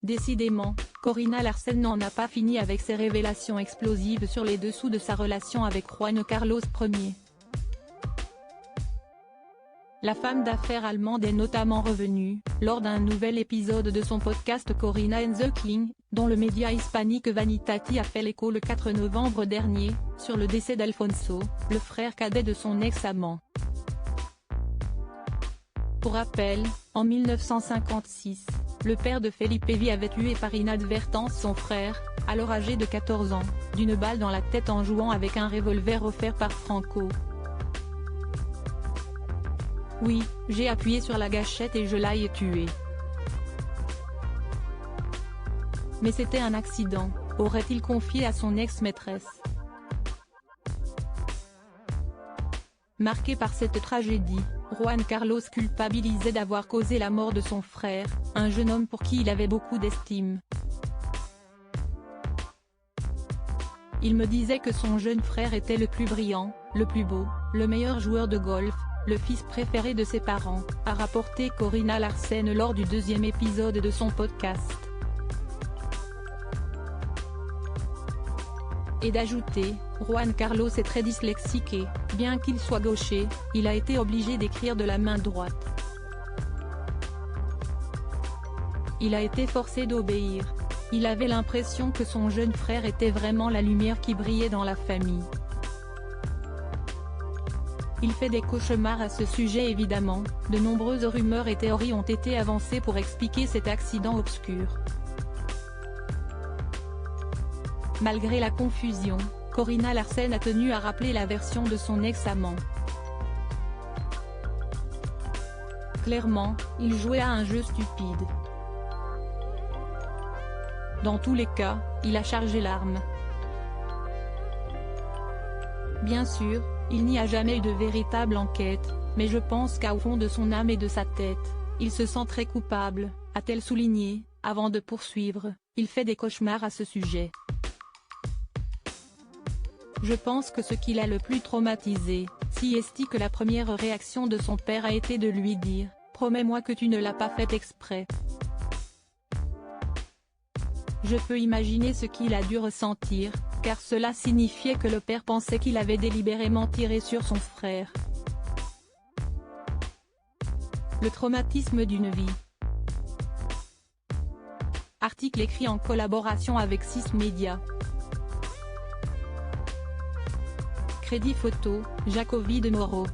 Décidément, Corina Larsen n'en a pas fini avec ses révélations explosives sur les dessous de sa relation avec Juan Carlos Ier. La femme d'affaires allemande est notamment revenue, lors d'un nouvel épisode de son podcast Corina and the King, dont le média hispanique Vanitati a fait l'écho le 4 novembre dernier, sur le décès d'Alfonso, le frère cadet de son ex-amant. Pour rappel, en 1956, le père de Felipe V avait tué par inadvertance son frère, alors âgé de 14 ans, d'une balle dans la tête en jouant avec un revolver offert par Franco. Oui, j'ai appuyé sur la gâchette et je l'ai tué. Mais c'était un accident, aurait-il confié à son ex-maîtresse. Marqué par cette tragédie, Juan Carlos culpabilisait d'avoir causé la mort de son frère, un jeune homme pour qui il avait beaucoup d'estime. Il me disait que son jeune frère était le plus brillant, le plus beau, le meilleur joueur de golf, le fils préféré de ses parents, a rapporté Corina Larsen lors du 2e épisode de son podcast. Et d'ajouter, Juan Carlos est très dyslexique et, bien qu'il soit gaucher, il a été obligé d'écrire de la main droite. Il a été forcé d'obéir. Il avait l'impression que son jeune frère était vraiment la lumière qui brillait dans la famille. Il fait des cauchemars à ce sujet évidemment, de nombreuses rumeurs et théories ont été avancées pour expliquer cet accident obscur. Malgré la confusion, Corina Larsen a tenu à rappeler la version de son ex-amant. Clairement, il jouait à un jeu stupide. Dans tous les cas, il a chargé l'arme. Bien sûr, il n'y a jamais eu de véritable enquête, mais je pense qu'au fond de son âme et de sa tête, il se sent très coupable, a-t-elle souligné, avant de poursuivre, il fait des cauchemars à ce sujet. Je pense que ce qui l'a le plus traumatisé, si est que la première réaction de son père a été de lui dire « Promets-moi que tu ne l'as pas fait exprès ». Je peux imaginer ce qu'il a dû ressentir, car cela signifiait que le père pensait qu'il avait délibérément tiré sur son frère. Le traumatisme d'une vie. Article écrit en collaboration avec 6 médias. Crédit photo, Jacobi de Moro.